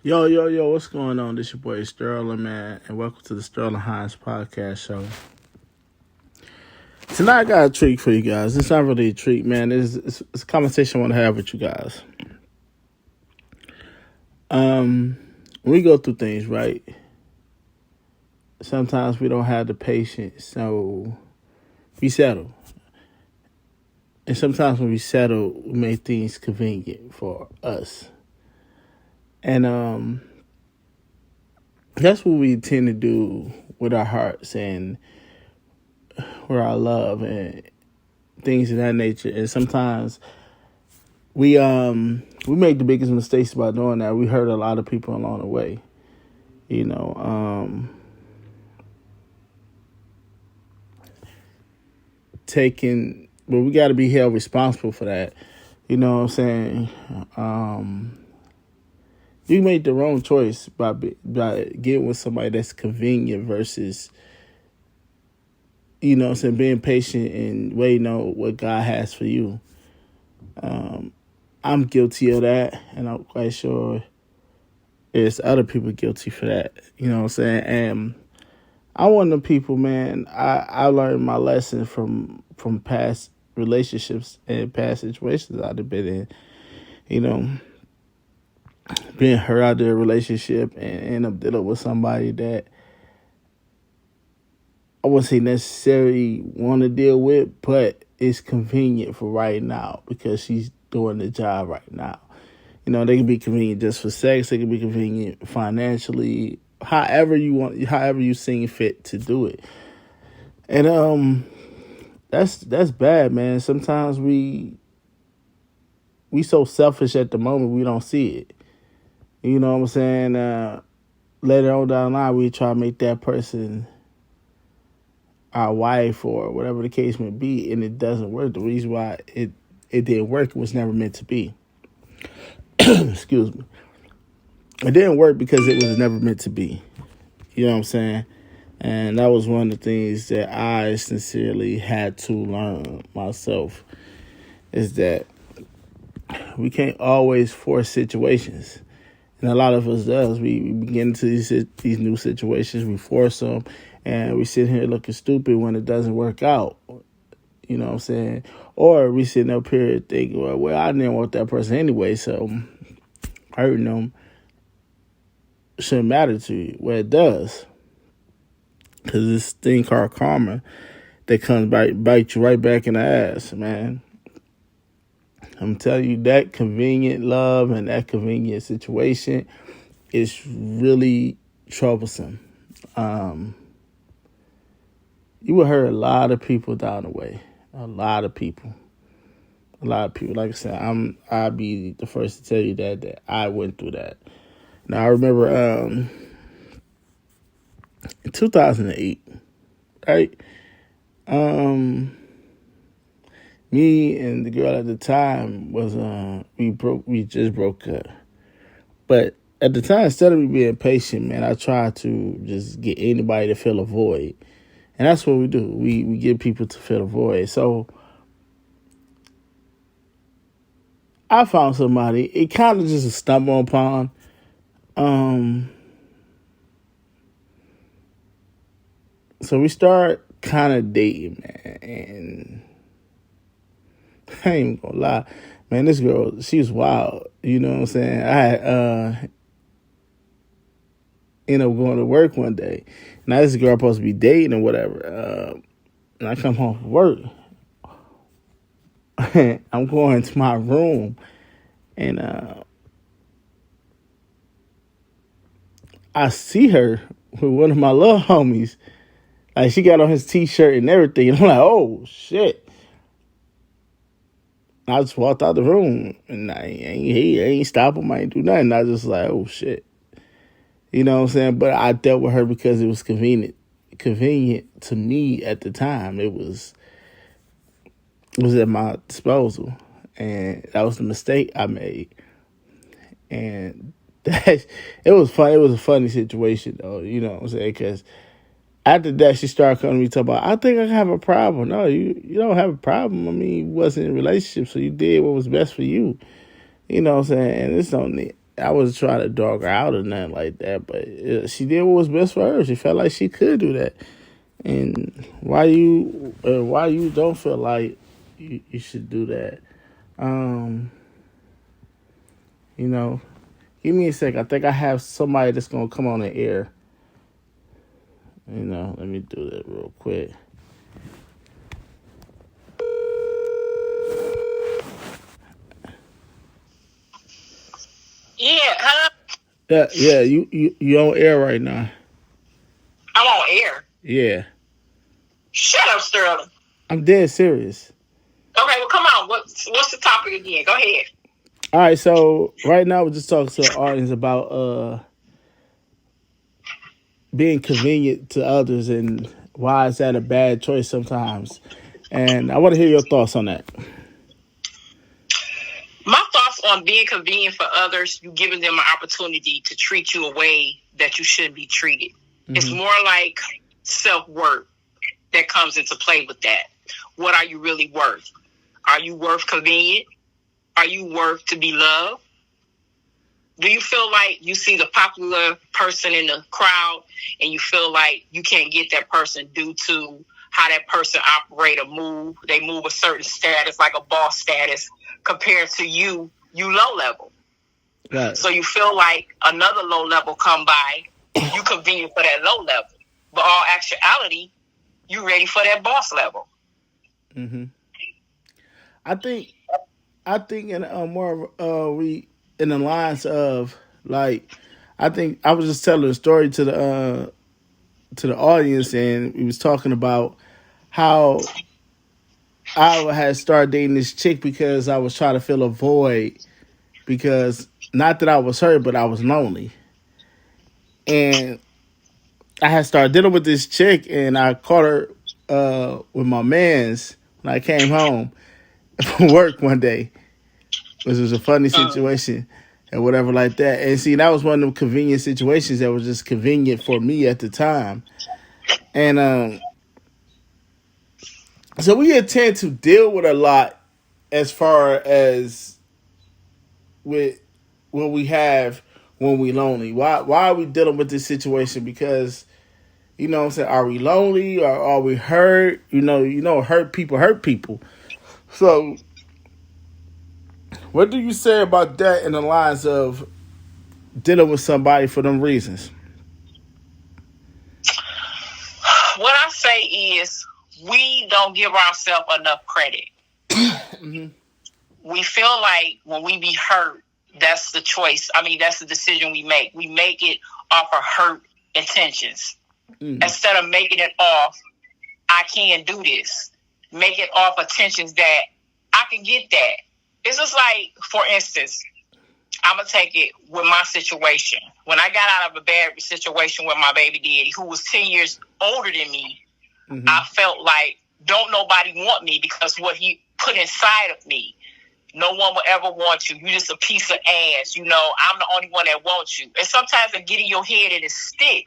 Yo, what's going on? This your boy Sterling, man, and welcome to the Sterling Hines podcast show. Tonight I got a treat for you guys. It's not really a treat, man. It's a conversation I want to have with you guys. When we go through things, right? Sometimes we don't have the patience, so we settle. And sometimes when we settle, we make things convenient for us. And that's what we tend to do with our hearts and with our love and things of that nature. And sometimes we make the biggest mistakes by doing that. We hurt a lot of people along the way. But we got to be held responsible for that. You know what I'm saying? You made the wrong choice by getting with somebody that's convenient versus, you know what I'm saying, being patient and waiting on what God has for you. I'm guilty of that, and I'm quite sure there's other people guilty for that. You know what I'm saying? And I'm one of the people, man, I learned my lesson from past relationships and past situations I've been in. You know, being hurt out of a relationship and end up dealing with somebody that I wouldn't say necessarily want to deal with, but it's convenient for right now because she's doing the job right now. You know, they can be convenient just for sex. They can be convenient financially, however you want, however you seem fit to do it. And that's bad, man. Sometimes we so selfish at the moment we don't see it. You know what I'm saying? Later on down the line, we try to make that person our wife or whatever the case may be, and it doesn't work. The reason why it didn't work, it was never meant to be. Excuse me. It didn't work because it was never meant to be. You know what I'm saying? And that was one of the things that I sincerely had to learn myself, is that we can't always force situations. And a lot of us does. We get into these new situations, we force them, and we sit here looking stupid when it doesn't work out. You know what I'm saying? Or we sitting up here thinking, well, I didn't want that person anyway, so hurting them shouldn't matter to you. Well, it does. Because this thing called karma that comes bite you right back in the ass, man. I'm telling you, that convenient love and that convenient situation is really troublesome. You will hurt a lot of people down the way. A lot of people. Like I said, I'll be the first to tell you that I went through that. Now, I remember in 2008, right? Me and the girl at the time was we just broke up. But at the time, instead of me being patient, man, I tried to just get anybody to fill a void. And that's what we do. We get people to fill a void. So I found somebody. It kind of just a stumble upon. So we start kind of dating, man. And I ain't gonna lie, man, this girl, she was wild. You know what I'm saying? I ended up going to work one day. Now this girl supposed to be dating or whatever. And I come home from work. I'm going to my room, and I see her with one of my little homies. Like, she got on his t-shirt and everything. And I'm like, oh, shit. I just walked out the room, and I ain't stop him. I ain't do nothing. I just like, oh, shit. You know what I'm saying? But I dealt with her because it was convenient to me at the time. It was at my disposal, and that was the mistake I made. And it was fun. It was a funny situation, though. You know what I'm saying? Because after that, she started coming to me talking about, I think I have a problem. No, you don't have a problem. I mean, you wasn't in a relationship, so you did what was best for you. You know what I'm saying? And it's on it. I was trying to dog her out or nothing like that, but she did what was best for her. She felt like she could do that. And why you don't feel like you should do that? Um, you know, give me a sec. I think I have somebody that's gonna come on the air. Let me do that real quick. Yeah, huh? Yeah. You on air right now? I'm on air. Yeah. Shut up, Sterling. I'm dead serious. Okay, well, come on. What's the topic again? Go ahead. All right, so right now we're just talking to the audience about being convenient to others and why is that a bad choice sometimes. And I want to hear your thoughts on that. My thoughts on being convenient for others, you giving them an opportunity to treat you a way that you shouldn't be treated. Mm-hmm. It's more like self-worth that comes into play with that. What are you really worth? Are you worth convenient? Are you worth to be loved? Do you feel like you see the popular person in the crowd and you feel like you can't get that person due to how that person operate or move? They move a certain status, like a boss status, compared to you low level. Right. So you feel like another low level come by, you convenient for that low level. But all actuality, you ready for that boss level. Mm-hmm. I think in more we in the lines of like, I think I was just telling a story to the audience, and we was talking about how I had started dating this chick because I was trying to fill a void, because not that I was hurt, but I was lonely, and I had started dealing with this chick, and I caught her with my mans when I came home from work one day, which was a funny situation and whatever like that. And see, that was one of them convenient situations that was just convenient for me at the time. And so we tend to deal with a lot as far as with what we have when we lonely. Why are we dealing with this situation? Because, you know what I'm saying, are we lonely or are we hurt? Hurt people. So what do you say about that in the lines of dealing with somebody for them reasons? What I say is we don't give ourselves enough credit. Mm-hmm. We feel like when we be hurt, that's the choice. I mean, that's the decision we make. We make it off of hurt intentions. Mm-hmm. Instead of making it off, I can't do this. Make it off intentions that I can get that. It's just like, for instance, I'm going to take it with my situation. When I got out of a bad situation with my baby daddy, who was 10 years older than me, mm-hmm. I felt like don't nobody want me because what he put inside of me. No one will ever want you. You're just a piece of ass. I'm the only one that wants you. And sometimes it get in your head and it stick.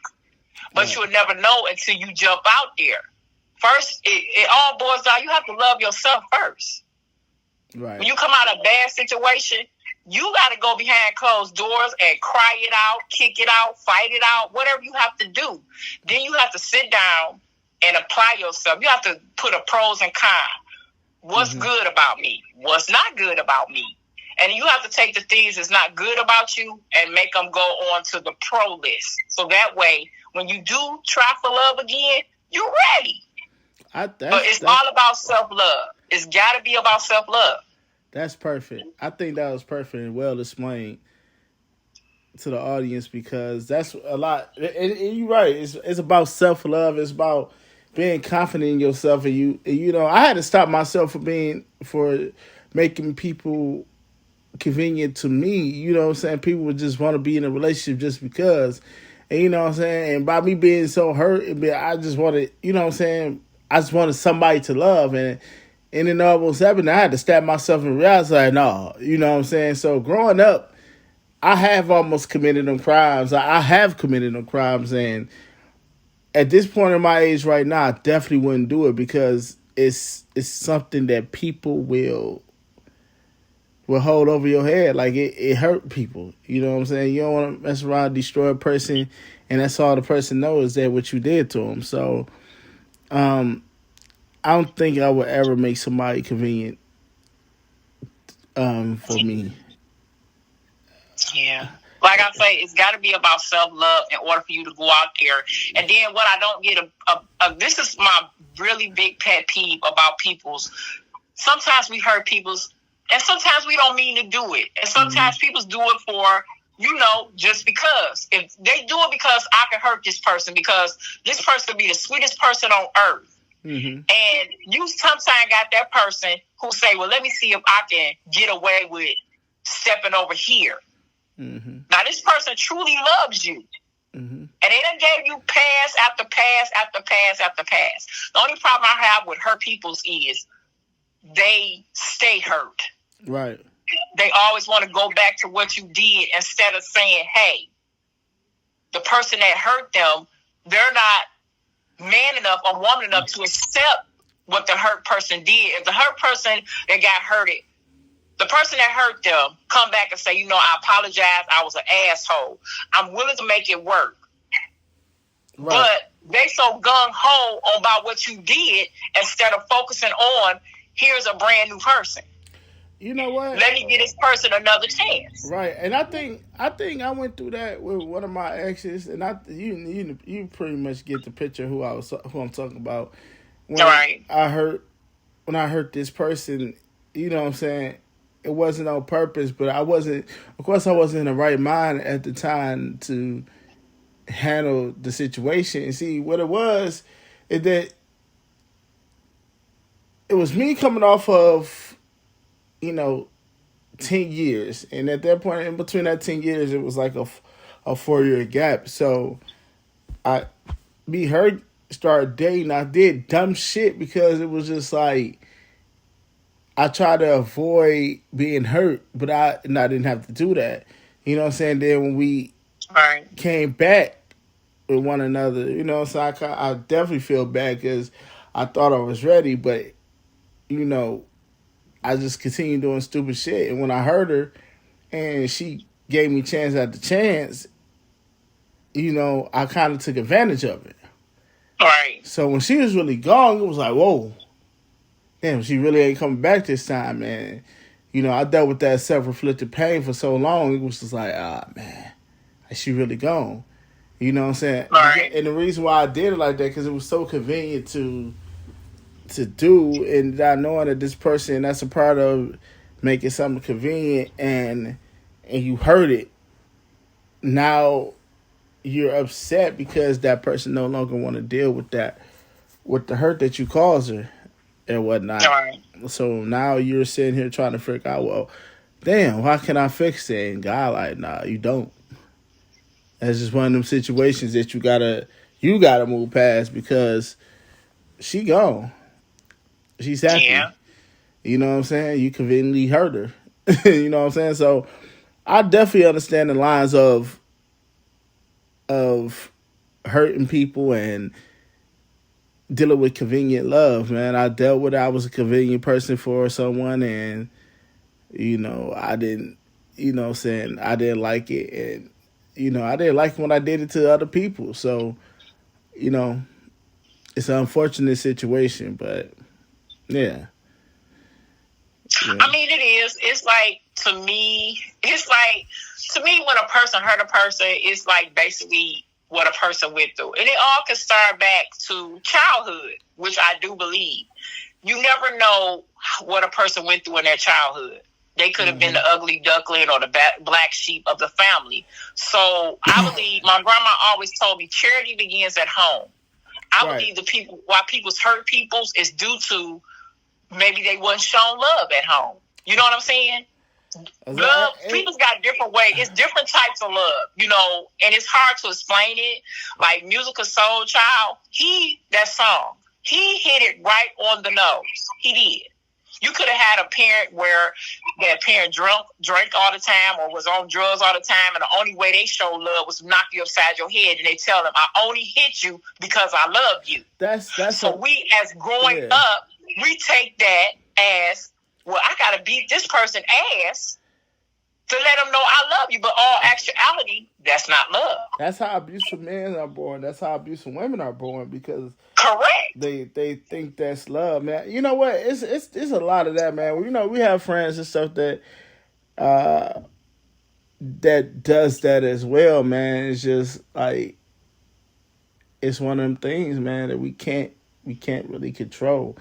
But you'll never know until you jump out there. First, it all boils down. You have to love yourself first. Right. When you come out of a bad situation, you got to go behind closed doors and cry it out, kick it out, fight it out, whatever you have to do. Then you have to sit down and apply yourself. You have to put a pros and cons. What's mm-hmm. good about me? What's not good about me? And you have to take the things that's not good about you and make them go on to the pro list. So that way, when you do try for love again, you're ready. But it's all about self-love. It's got to be about self-love. That's perfect. I think that was perfect and well explained to the audience, because that's a lot. And you're right. It's about self-love. It's about being confident in yourself. And I had to stop myself for making people convenient to me. You know what I'm saying? People would just want to be in a relationship just because. And you know what I'm saying? And by me being so hurt, I just wanted, you know what I'm saying? I just wanted somebody to love. And it almost happened. I had to stab myself and realize, like, no, you know what I'm saying? So growing up, I have almost committed them crimes. I have committed them crimes. And at this point in my age right now, I definitely wouldn't do it, because it's something that people will will hold over your head. Like it hurt people. You know what I'm saying? You don't want to mess around, destroy a person, and that's all the person knows is that what you did to them. So I don't think I would ever make somebody convenient for me. Yeah. Like I say, it's got to be about self-love in order for you to go out there. And then what I don't get, this is my really big pet peeve about people's, sometimes we hurt people's, and sometimes we don't mean to do it. And sometimes people do it for, just because. If they do it because I can hurt this person, because this person be the sweetest person on earth. Mm-hmm. And you sometimes got that person who say, well, let me see if I can get away with stepping over here. Mm-hmm. Now, this person truly loves you. Mm-hmm. And they done gave you pass after pass after pass after pass. The only problem I have with hurt people's is they stay hurt. Right. They always want to go back to what you did instead of saying, hey, the person that hurt them, they're not man enough or woman enough to accept what the hurt person did. If the hurt person that got hurted, the person that hurt them, come back and say, I apologize, I was an asshole, I'm willing to make it work. Right. But they so gung-ho about what you did instead of focusing on, here's a brand new person. You know what? Let me give this person another chance. Right, and I think I went through that with one of my exes, and you pretty much get the picture who I'm talking about. When right. When I hurt this person, you know what I'm saying? It wasn't on purpose, but I wasn't in the right mind at the time to handle the situation. And see, what it was is that it was me coming off of, 10 years. And at that point, in between that 10 years, it was like a 4-year gap. So her started dating. I did dumb shit because it was just like, I tried to avoid being hurt, but I didn't have to do that. You know what I'm saying? Then when we came back with one another, so I definitely feel bad because I thought I was ready, but, I just continued doing stupid shit. And when I hurt her and she gave me chance after chance, I kind of took advantage of it. Right. So when she was really gone, it was like, whoa. Damn, she really ain't coming back this time, man. I dealt with that self-inflicted pain for so long. It was just like, man, is she really gone? You know what I'm saying? Right. And the reason why I did it like that, because it was so convenient to do, and not knowing that this person, that's a part of making something convenient, and you hurt it. Now you're upset because that person no longer want to deal with that, with the hurt that you caused her and whatnot. Right. So now you're sitting here trying to figure out, well, damn, how can I fix it? And God, like, nah, you don't. That's just one of them situations that you gotta move past because she gone. She's happy. Yeah. You know what I'm saying? You conveniently hurt her. You know what I'm saying? So I definitely understand the lines of hurting people and dealing with convenient love, man. I dealt with it. I was a convenient person for someone, and I didn't, I didn't like it, and I didn't like it when I did it to other people. So, it's an unfortunate situation, but yeah. I mean, it is. It's like, to me, when a person hurt a person, it's like basically what a person went through. And it all can start back to childhood, which I do believe. You never know what a person went through in their childhood. They could have been the ugly duckling or the black sheep of the family. So I believe, my grandma always told me, charity begins at home. I believe why people's hurt people's is due to maybe they wasn't shown love at home. You know what I'm saying? Love, people's got different ways. It's different types of love, and it's hard to explain it. Like Musical Soul Child, that song, he hit it right on the nose. He did. You could have had a parent where that parent drank all the time or was on drugs all the time, and the only way they show love was to knock you upside your head, and they tell them, I only hit you because I love you. That's so we, as growing up, we take that as well, I got to beat this person ass to let them know I love you. But all actuality, that's not love. That's how abusive men are born. That's how abusive women are born because Correct. they think that's love, man. You know what? It's a lot of that, man. You know, we have friends and stuff that uh that does that as well, man. It's just like it's one of them things, man, that we can't really control.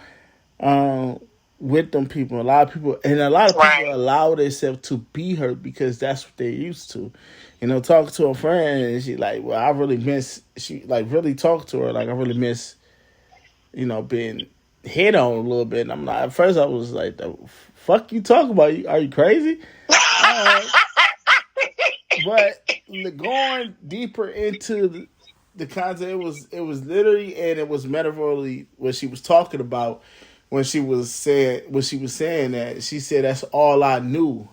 Um, with them people, a lot of people Right. allow themselves to be hurt because that's what they're used to. You know, talking to a friend and she like, well, I really miss. She like really talked to her like I really miss. You know, being hit on a little bit. And I'm like, at first I was like, the fuck you talking about? Are you crazy? But going deeper into the content, it was literally and it was metaphorically what she was talking about when she was saying that she said that's all I knew,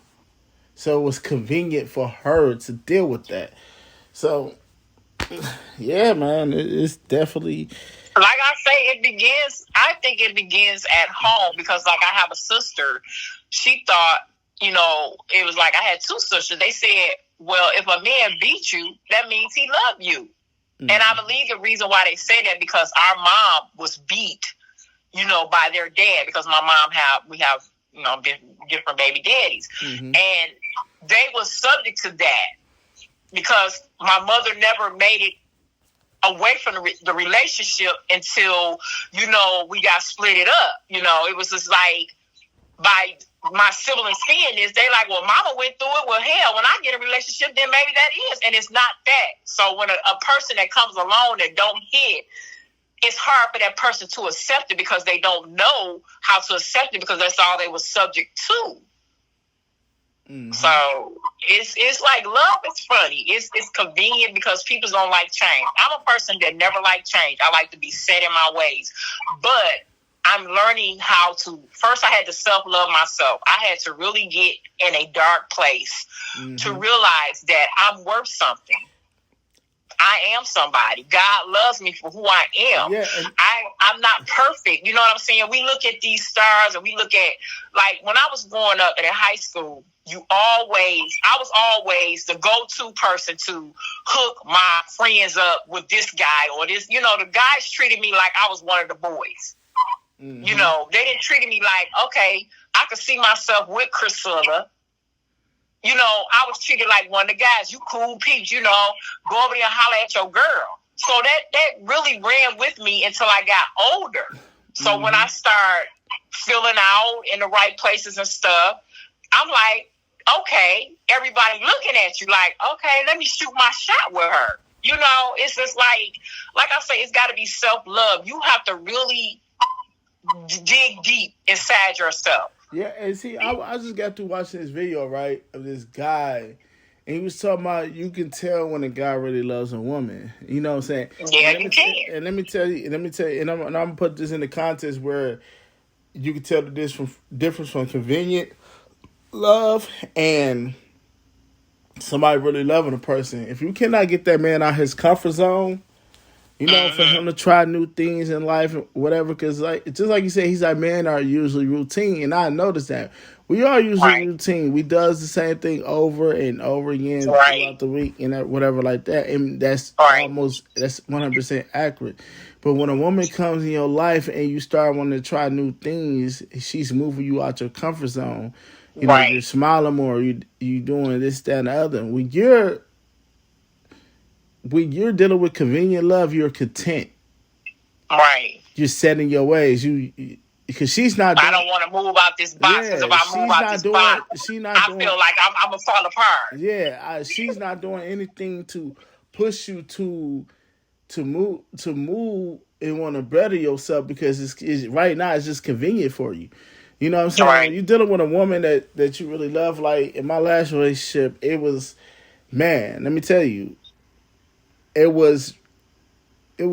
so it was convenient for her to deal with that. So yeah, man, it's definitely Like I say, I think it begins at home because, like, I have a sister. She thought, it was like I had two sisters. They said, well, if a man beat you, that means he loved you. And I believe the reason why they say that because our mom was beat, by their dad because my mom we have, different baby daddies. Mm-hmm. And they were subject to that because my mother never made it away from the relationship until, we got split it up. It was just like by my siblings seeing this, they like, well, mama went through it. Well, hell, when I get a relationship, then maybe that is. And it's not that. So when a person that comes along that don't hit, it's hard for that person to accept it because they don't know how to accept it because that's all they were subject to. Mm-hmm. So it's like love is funny. It's convenient because people don't like change. I'm a person that never liked change. I like to be set in my ways. But I'm learning how to, first I had to self-love myself. I had to really get in a dark place to realize that I'm worth something. I am somebody. God loves me for who I am. Yeah, I'm not perfect. You know what I'm saying? We look at these stars and we look at, like, when I was growing up in high school, I was always the go-to person to hook my friends up with this guy or this. The guys treated me like I was one of the boys. Mm-hmm. They didn't treat me like, okay, I could see myself with Priscilla. I was treated like one of the guys. You cool peeps, go over there and holler at your girl. So that really ran with me until I got older. So when I start filling out in the right places and stuff, I'm like, okay, everybody looking at you like, okay, let me shoot my shot with her. It's just like I say, it's got to be self-love. You have to really dig deep inside yourself. Yeah, and see, I just got to watching this video, right, of this guy, and he was talking about you can tell when a guy really loves a woman. You know what I'm saying? Yeah, you can. And let me tell you, and I'm gonna put this in the context where you can tell the difference from convenient love and somebody really loving a person. If you cannot get that man out of his comfort zone, for him to try new things in life and whatever, because just like you said, he's like, men are usually routine, and I noticed that we are usually routine. We does the same thing over and over again throughout the week and whatever like that, and that's 100% accurate. But when a woman comes in your life and you start wanting to try new things, she's moving you out your comfort zone. You're smiling more. You doing this, that, and the other. When you're dealing with convenient love, you're content. Right. You're setting your ways. Because she's not. I don't want to move out this box. Because if I move out this box, I feel like I'm gonna fall apart. Yeah, she's not doing anything to push you to move and want to better yourself because it's right now it's just convenient for you. You know what I'm saying? Right. You're dealing with a woman that you really love. Like in my last relationship, it was, man, let me tell you, it was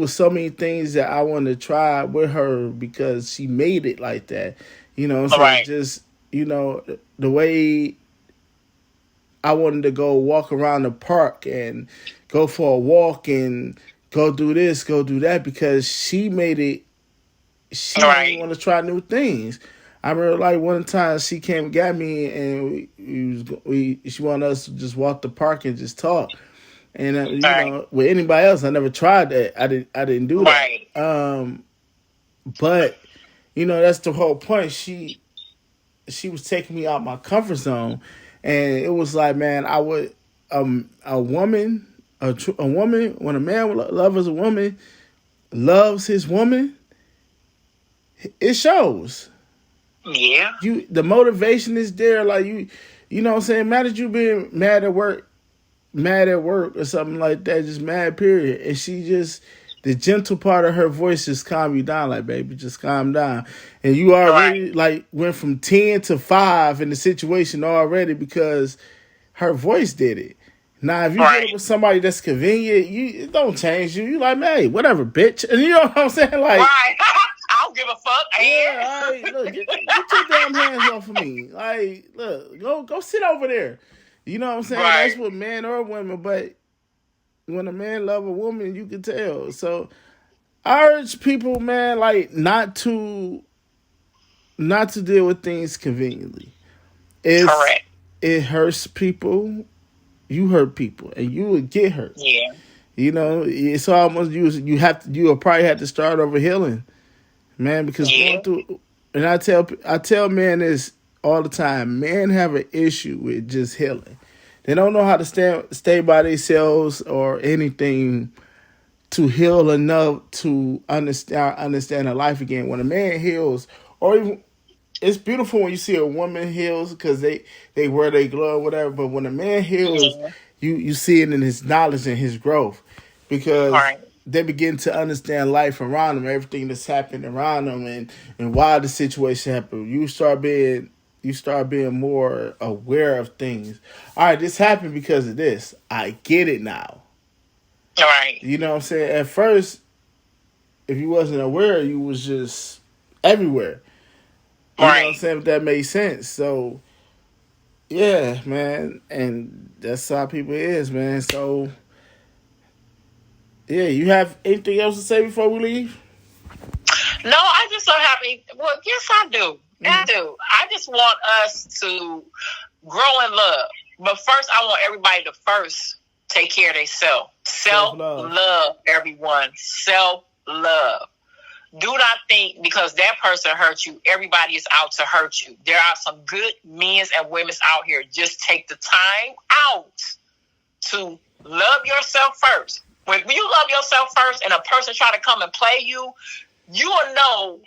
so many things that I wanted to try with her because she made it like that. You know what I'm saying? Right. Just, the way I wanted to go walk around the park and go for a walk and go do this, go do that because she made it. She didn't want to try new things. I remember like one time she came and got me, and she wanted us to just walk the park and just talk. And you Right. know, with anybody else, I never tried that. I didn't do that. Right. But you know, that's the whole point. She was taking me out my comfort zone, and it was like, man, I would a woman, a woman, when a man loves a woman, loves his woman, it shows. Yeah. The motivation is there. Like you know what I'm saying. Mad at you being mad at work or something like that, just mad period. And she just, the gentle part of her voice just calm you down, like, baby, just calm down. And you already Right. like went from 10 to 5 in the situation already because her voice did it. Now, if you get it Right. with somebody that's convenient, it don't change you. You like, man, hey, whatever, bitch. And you know what I'm saying? Like, Right. I don't give a fuck. yeah, all right, look, get your damn hands off of me. Like, look, go sit over there. You know what I'm saying? Right. That's what men or women, but when a man love a woman, you can tell. So I urge people, man, like not to deal with things conveniently. Correct. It hurts people. You hurt people, and you would get hurt. Yeah. You know, it's almost you will probably have to start over healing, man, because Yeah. going through. And I tell men this all the time. Men have an issue with just healing. They don't know how to stay by themselves or anything to heal enough to understand a life again. When a man heals, or even it's beautiful when you see a woman heals because they wear their glove, whatever. But when a man heals, Yeah. you see it in his knowledge and his growth because Right. they begin to understand life around them, everything that's happening around them, and why the situation happened. You start being more aware of things. All right, this happened because of this. I get it now. Right. You know what I'm saying? At first, if you wasn't aware, you was just everywhere. You know what I'm Right. saying? If that makes sense. So, yeah, man. And that's how people is, man. So, yeah, you have anything else to say before we leave? No, I just so happy. Well, yes, I do. I do. I just want us to grow in love. But first, I want everybody to first take care of themselves. Self-love. Self-love, everyone. Self-love. Do not think because that person hurt you, everybody is out to hurt you. There are some good men and women out here. Just take the time out to love yourself first. When you love yourself first and a person try to come and play you, you will know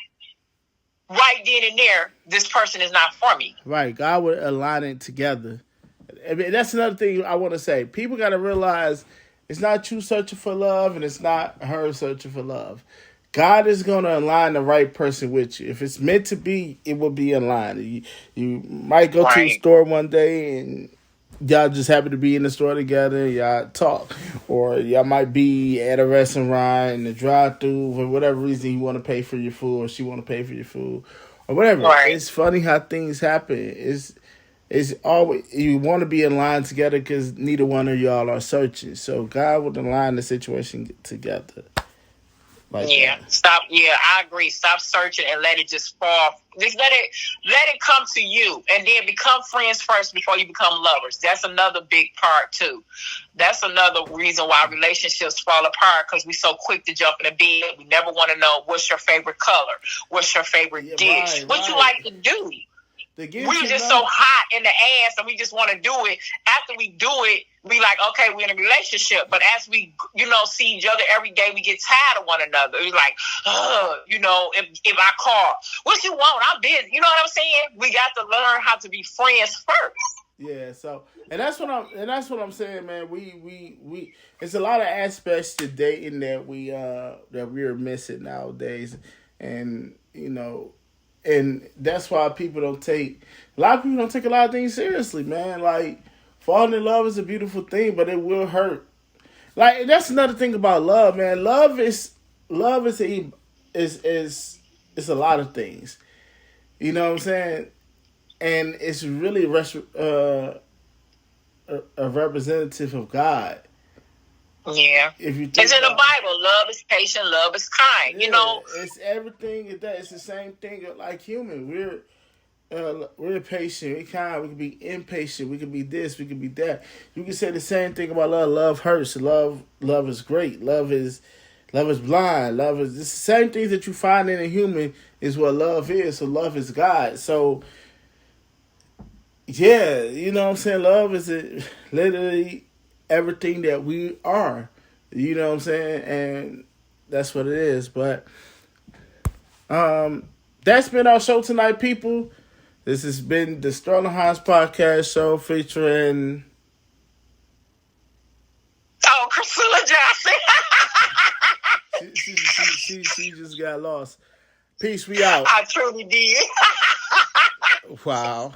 right then and there, this person is not for me. Right. God would align it together. I mean, that's another thing I want to say. People got to realize it's not you searching for love and it's not her searching for love. God is going to align the right person with you. If it's meant to be, it will be aligned. You might go to a store one day and y'all just happen to be in the store together, y'all talk. Or y'all might be at a restaurant in the drive-thru for whatever reason you want to pay for your food or she want to pay for your food or whatever. Right. It's funny how things happen. It's always, you want to be aligned together because neither one of y'all are searching. So God would align the situation together. Like yeah, that. stop. Yeah, I agree. Stop searching and let it just fall. Just let it come to you, and then become friends first before you become lovers. That's another big part too. That's another reason why relationships fall apart because we're so quick to jump in the bed. We never want to know what's your favorite color, what's your favorite dish, what you like to do. We just so hot in the ass and we just want to do it. After we do it, we like, okay, we're in a relationship. But as we, see each other every day, we get tired of one another. It's like, if I call, what you want? I'm busy. You know what I'm saying? We got to learn how to be friends first. Yeah, so that's what I'm saying, man. We it's a lot of aspects to dating that we're missing nowadays. And and that's why a lot of people don't take a lot of things seriously, man. Like, falling in love is a beautiful thing, but it will hurt. Like, that's another thing about love, man. Love is a lot of things. You know what I'm saying? And it's really a representative of God. Yeah. If you it's in the Bible. Love is patient. Love is kind. Yeah, it's everything. It's the same thing like human. we're impatient, we kind, we can be impatient, we can be this, we can be that. You can say the same thing about love. Love hurts. Love is great. Love is blind. Love is the same things that you find in a human is what love is. So love is God. So yeah, you know what I'm saying? Love is literally everything that we are. You know what I'm saying? And that's what it is. But that's been our show tonight, people. This has been the Sterling Hines podcast show featuring Priscilla Johnson. she just got lost. Peace, we out. I truly did. Wow.